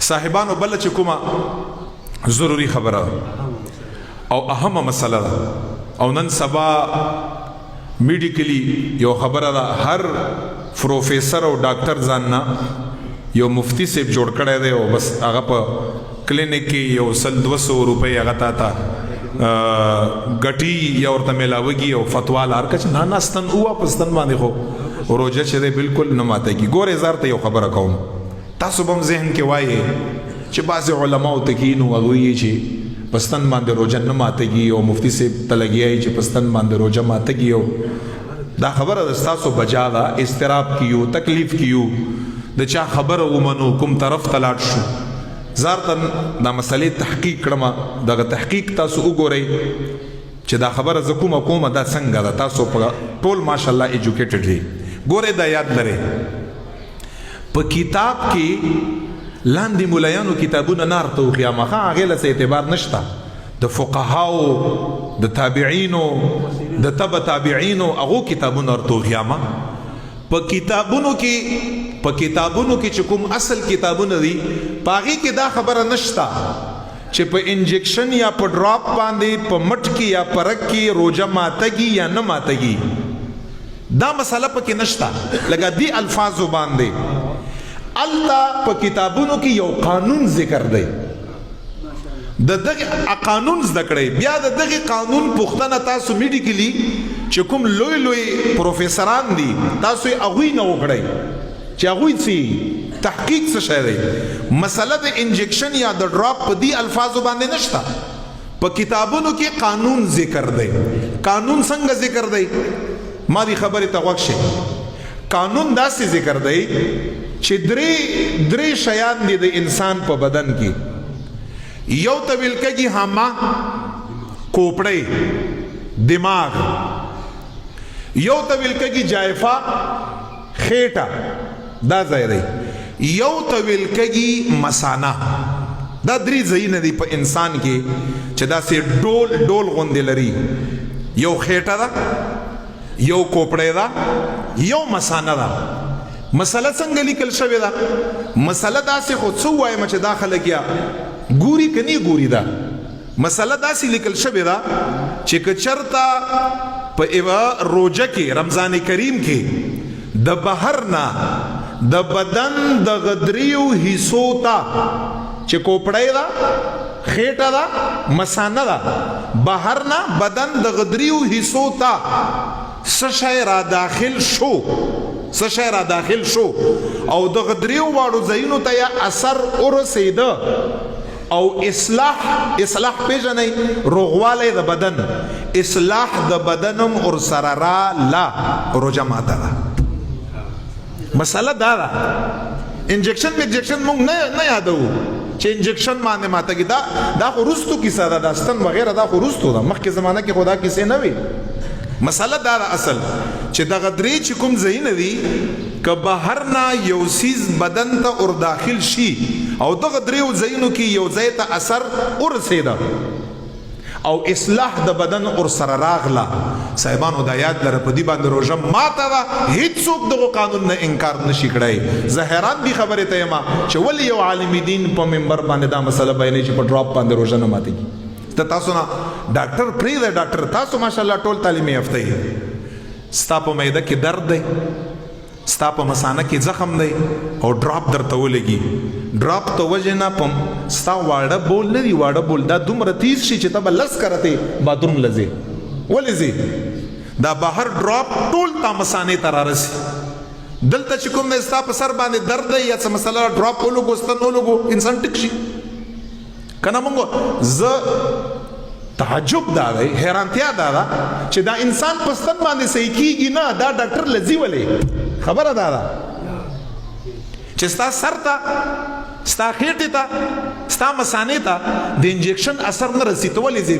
صاحبانو بل چې کومه ضروری خبره او اهمه مسله ده او نن سبا میډیکلی یو خبره ده هر پروفیسر او ډاکټر ځان نه یو مفتی صاحب جوړ کړی دی او بس هغه په کلینیک کې یو 200 روپۍ هغه تا ګټي یا ورته ملاوږي او فتوا لار کچ نه نستن او پستن باندې خو روزه چې بالکل نه ماته کی ګوره زار ته یو خبره کوم تاسو بم ذهن کې وایي چې بعض علماء تکینو هغه چې پستن باندې روزه نه ماتهږي او مفتی صاحب تلګیای چې پستن باندې روزه ماتهږي او دا خبره د تاسو بجا دا استراب کیو تکلیف کیو د چا خبره ومنو کوم طرف تلاټ شو زارتن دا مسلې تحقیق کړم دا تحقیق تاسو وګورئ چې دا خبره ز کومه دا څنګه ده تاسو په ټول ماشاءالله ایجوکیټډ دي ګوره دا یاد لرئ په کتاب کې لاندې مولایانو کتابونه نار ته خیامه هغه له اعتبار نشته د فقهاو د تابعینو د تبع تابعینو هغه کتابونه ورته خیامه په کتابونو کې چې کوم اصل کتابونه دي پاغي کې دا خبره نشته چې په انجیکشن یا په ډراپ باندې په مټ کې یا پرک کې روزه ماتهږي یا نه ماتهږي دا مسله پکې نشته لکه دی الفاظ باندې الله په کتابونو کې یو قانون ذکر دی د دغه قانون زده کړئ بیا د دغه قانون پوښتنه تاسو میډیکلی چې کوم لوی پروفیسوران دي تاسو یې هغوی نه وکړئ چې هغوی څه تحقیق څه شی دی مسله د انجیکشن یا د ډراپ په دې الفاظو باندې نشته په کتابونو کې قانون ذکر دی قانون څنګه ذکر دی ما دې خبرې ته غوږ شئ قانون داسې ذکر دی چې درې شیان دي د انسان په بدن کې یو ته ویل کېږي هاما کوپړی دماغ یو ته ویل کېږي جایفه خېټه دا ځای دی یو ته ویل کېږي مثانه دا درې ځایونه دي په انسان کې چې داسې ډول غوندې لري یو خېټه ده یو کوپړی ده یو مثانه ده مسله څنګه لیکل شوې ده مسله داسې خو څه وایم چې دا خلک یا ګوري کني ګوري ده مسله داسې لیکل شوې ده چې که چرته په ایوه روزه کې رمضان کریم کې د بهر نه د بدن د غدریو حصو ته چې کوپړی ده خېټه ده مثانه ده بهر نه بدن د غدریو حصو ته څه شی را داخل شو او د غدریو واړو ځایونو ته یا اثر ورسېده او اصلاح پیژنئ روغوالی د بدن اصلاح د بدنم ورسره راله روژه ماته ده مسله دا ده انجیکشن مونږ نه یادو چې انجیکشن باندې ماتهږي دا خو وروستو کیسه ده دا ستن وغیره دا خو وروستو ده مخکې زمانه کې خو دا کیسې نه وي مسله دا اصل چې دغه درې چې کوم ځایونه دي که بهر نه یو سیز بدن ته ور داخل شي او دغه دریو ځایونو کې یو ځای ته اثر ورسېده او اصلاح د بدن ور سره راغله صاحبانو دا یاد لره په دې باندې روژه ماته ده هیڅوک دغه قانون نه انکار نشي کړی زه حیران دي خبرې ته یم چې ولې یو عالم دین په منبر باندې دا مسله بیانوي چې په ډراپ باندې روژه نه ماتېږي تاسو نه ډاکټر پرېږده ډاکټر تاسو ماشاءالله ټول تعلیمي یافته یې ستا په معده کې درد دی ستا په مثانه کې زخم دی او ډراپ درته ولګي ډراپ ته وجه نه پم ستا واړه بول نه دی واړه بول دا دومره تیز شي چې ته به لس کرته باتروم لځې ولې ځې دا بهر ډراپ ټول تا مثانې ته رارسي دلته چې کوم دی ستا په سر باندې درد دی یا څه مسله ډراپ ولګو ستن ولګو انسان ټیک شي کنه مونږ زه تعجب دا دی حیرانتیا دا ده چې دا انسان په ستن باندې صحیح کیږي نه دا ډاکټر لځي ولې خبره دا ده چې ستا سر ته ستا خېټې ته ستا مثانې ته د انجیکشن اثر نه رسي ته ولې ځې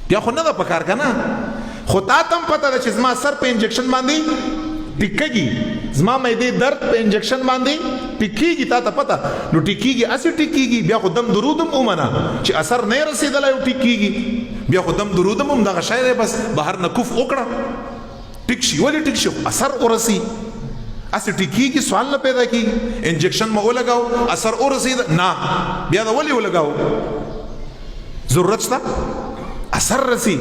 بیا خو نه ده پکار که نه خو تا ته هم پته ده چې زما سر په انجیکشن باندې ټیکېږي زما معدې درد په انجیکشن باندې ټیکېږي تا ته پته نو ټیکېږي هسې ټیکېږي بیا خو دم درود هم ومنه چې اثر نه یې رسېدلی او ټیکېږي بیا خو دم درود هم دغه شی دی بس بهر نه کف وکړه ټیک شي ولې ټیک شي اثر ورسي اسی ټیکی کی سوال نه پیدا کی انجیکشن مو لګاو اثر اور رسید نه بیا دا ولی ولګاو ضرورت شته اثر رسی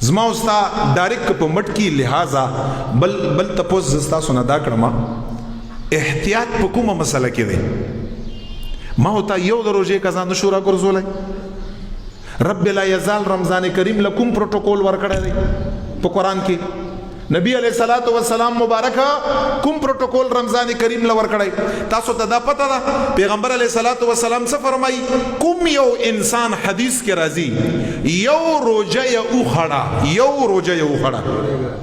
زما استا ډایرک په مټ کی لہذا بل تپوس زستا سنا دا کړم احتیاط په کومه مسله کې دی ما ہوتا یو د روزه قضا نشورا ګرځولای رب لا یزال رمضان کریم لکم پروتوکول ورکړی دی په قران کې نبی علیہ الصلوۃ والسلام مبارک کوم پروتوکول رمضان کریم لور کړی تاسو ته دا پته ده پیغمبر علیہ الصلوۃ والسلام څه فرمایي کوم یو انسان حدیث کې راځي یو روزه یو خړه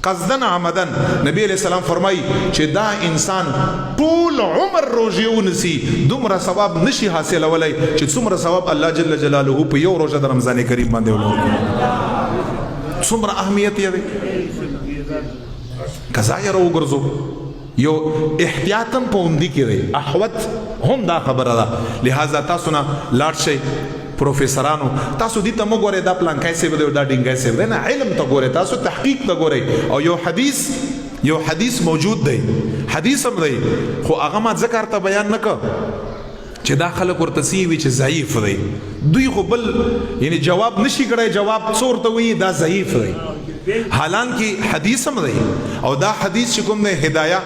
قصدن عمدن نبی علیہ السلام فرمایي چې دا انسان ټول عمر روزه ونسی دومره ثواب نشي حاصلولای چې څومره ثواب الله جل جلاله په یو روزه د رمضان کریم باندې ولور څومره اهمیت یې قضا یې راوګرځو یو احتیاطم پوندی کې دی احوت هم دا خبره ده لہذا تاسو نه لاړ شئ پروفیسورانو تاسو دې ته مو ګورئ دا پلانکای سی دی دا ډینګای سی دی نه علم ته ګورئ تاسو تحقیق ته ګورئ او یو حدیث موجود دی حدیث هم دی خو هغه ما ذکر ته بیان نه کړ چې دا خلک ورته سی وی چې ضعیف دی دوی خو بل یعنی جواب نشي کړای جواب څور ته وی دا ضعیف دی حالانکه حدیث هم دی او دا حدیث چې کوم دی هدايه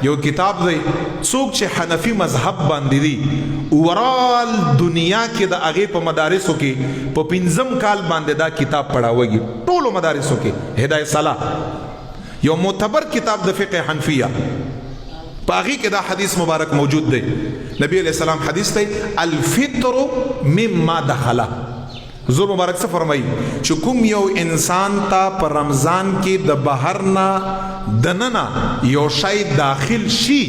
یو کتاب دی څوک چې حنفي مذهب باندې دی اورال دنیا کې د هغه په مدارسو کې په 5 کال باندې دا کتاب پڑھاوږي ټولو مدارسو کې هدايه صلاح یو معتبر کتاب د فقه حنفیه باغی کې دا حدیث مبارک موجود دی نبی علیہ السلام حدیث دی الفطر مما دخل حضور مبارک سے فرمائی چې کوم یو انسان تا پر رمضان کې د بهر نه دننا یو شی داخل شي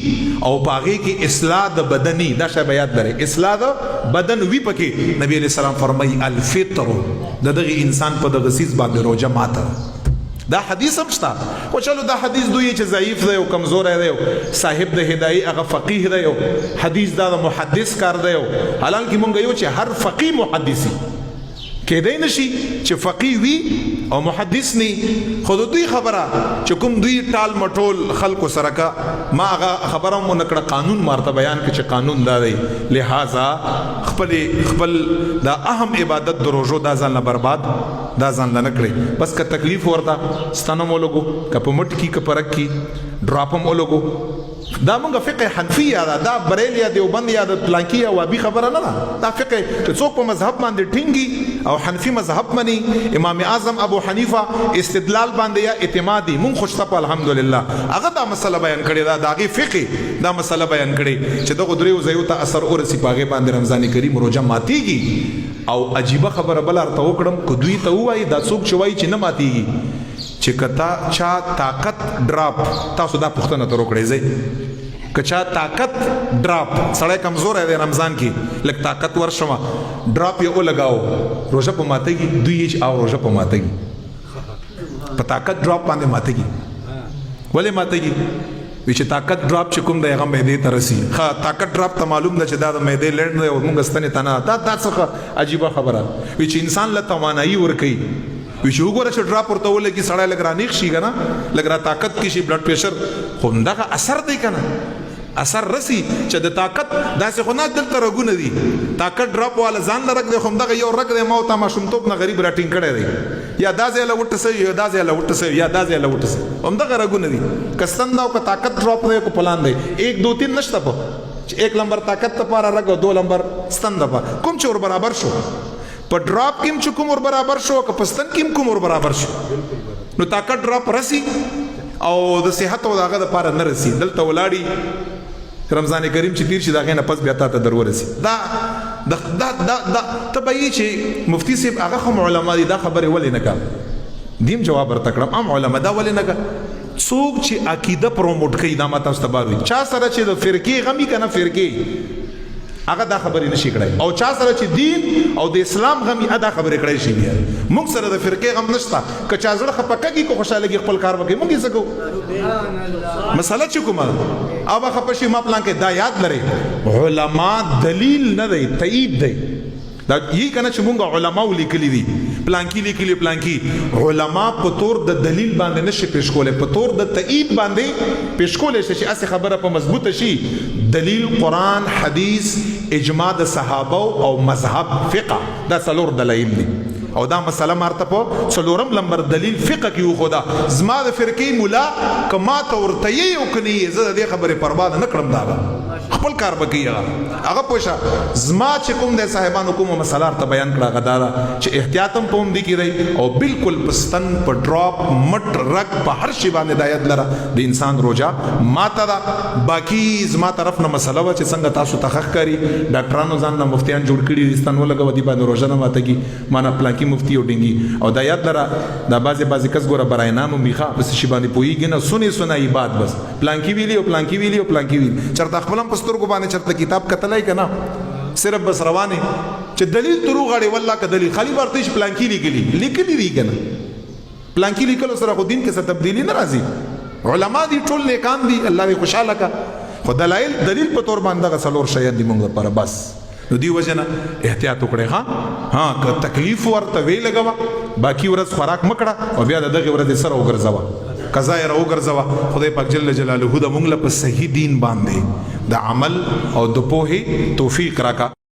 او باغی کې اصلاح د بدنی دا شی بیان درې اصلاح د بدن وی پکې نبی علیہ السلام فرمائی الفطر دغه انسان په دغه سیس باندې روزه ماته دا حدیث هم شته خو چلو دا حدیث دوی چې ضعیف دی او کمزور دی صاحب د هدايه هغه فقيه دی حدیث دا محدث کار دی حالانکه مونږ یو چې هر فقيه محدثي کېدای نشي چې فقيه وي او محدث ني خود دوی خبره چې کوم دوی ټال مټول خلکو سره کا ما هغه خبره مو نکړه قانون مارته بیان کې چې قانون دا دی لہذا خپل دا اهم عبادت د روزو دا ځان برباد دا ځان نه کړی بس که تکلیف ورته ستنم ولګو که په مټ کې که پرک کې ډراپم ولګو دا مونږ فقه حنفیه دا بریل یا دیوبند یا د پلانکیه وابي خبره نه ده دا فقه چې څوک په مذهب باندې ټینګي او حنفي مذهب مني امام اعظم ابو حنیفه استدلال باندې یا اعتمادي مونږ خوشته په الحمدلله هغه دا مسله بیان کړی دا دغه فقه دا مسله بیان کړی چې دغه دریو زیو ته اثر اور سی پاغه باندې رمضان کریم روزه ماتيږي او عجیب خبره بل ارته وکړم کو دوی ته وایي دا څوک چوي چې نه ماتيږي چې کتا چا طاقت ډراپ تاسو دا پښتنه تر وکړئ زی کچا طاقت ډراپ سړی کمزور دی رمضان کې لک طاقت ورشمه ډراپ یې ولګاو روزه په ماتېږي دوی یې او روزه په ماتېږي په طاقت ډراپ باندې ماتېږي ولې ماتېږي چې طاقت ډراپ چې کوم دی هغه معدې ته رسي ها طاقت ډراپ ته معلوم ده چې دا د معدې لړ دی او موږ ستنې تنه دا څه عجیب خبره چې انسان له توانایي ورکي چې وګوره چې ډراپ ورته ولګي سړی لګ رانیخ شي کنه لګ را طاقت کې شي بلډ پریشر خو دغه اثر دی کنه اثر رسی چې د طاقت داسې خو نه دلته رګونه دي طاقت ډراپ والا ځان لرګ دی خو دغه یو رګ دی ما ته ماشومتوب نه غریب راټینګ کړی دی یا داسې له وټسه یا داسې له وټسه یا داسې له وټسه هم دغه رګونه دي کستن دا کو طاقت ډراپ دی کو پلان دی 1 2 3 نشته په 1 نمبر طاقت ته پاره رګ 2 نمبر ستند په کوم چې ور برابر شو په ډراپ کې چې کوم ور برابر شو که پستن کې کوم ور برابر شو نو طاقت ډراپ رسی او د صحت او دغه د پاره نه رسی دلته ولاړی رمضان کریم چې تیر شي دغه نه پس بیا ته درورسي دا تبعی چې مفتی صاحب هغه هم علما دي دا خبره ولې نه کا دیم جواب ورته کړم ام علما دا ولې نه کا څوک چې عقیده پروموټ کوي دا ماته استباروي چا سره چې د فرقې غمی کنه فرقې هغه دا خبرې نشي کړای او چا سره چې دین او د اسلام غمی ادا خبرې کړای شي بیا موږ سره د فرقې غم نشته که چا زړه خپکږي کو خوشاله خپل کار وکړي موږ یې سکو مسله چې کومه او خپشي ما پلان کې دا یاد لري علما دلیل نه دی تایید دی دا یی کنه چې موږ علما ولیکلي دي پلانکی لیکلی پلانکی علما په تور د دلیل باندې نشي پیش کوله په تور د تایید باندې پیش کوله چې اسه خبره په مضبوطه شي دلیل قران حدیث اجماع د صحابه او مذهب فقه دا څلور دلایل دي او دا مسله مرته په څلورم نمبر دلیل فقه کې خدا زما د فرقې مولا کما ته ورته یو کني زه د خبره پروا نه کړم دا خپل کار بکیږي هغه پوښه زما چې کوم د صاحبانو کوم مسله ته بیان کړه غدارا چې احتیاطم پوم دي کیږي او بالکل پستن په ډراپ مټ رک په هر شی باندې دایت لره د انسان روزه ماته دا باقی زما طرف نه مسله و چې څنګه تاسو تحقیق کړي ډاکټرانو ځان نه مفتیان جوړ کړي رستان ولګو دی باندې روزه نه ماته کی معنا پلانکی مفتی او ډنګي او دایت لره دا بازي کس ګوره برای نام میخه بس شی باندې پویږي نه سنی بات بس پلانکی ویلی او پلانکی ویلی او پلانکی ویلی چرته خپلم پستر کو باندې چرته کتاب کتلای کنه صرف بس روانه چې دلیل ترو غړي والله ک دلیل خالی ورته پلانکی لیکلی دی کنه پلانکی لیکلو سره خو دین کې څه تبدیلی نه راځي علما دي ټول نیکان دي الله دې خوشاله کا خو دلیل په تور باندې غسلور شاید دی مونږ لپاره بس نو دی وجنه احتیاط وکړئ ها که تکلیف ورته وی لګوا باقی ورځ خوراک مکړه او بیا دغه ورځ سره وګرځوا قضا یې راوګرځوا خدای پاک جل جلاله د مونږ له په صحیح دین باندې د عمل او د پوهې توفیق راکا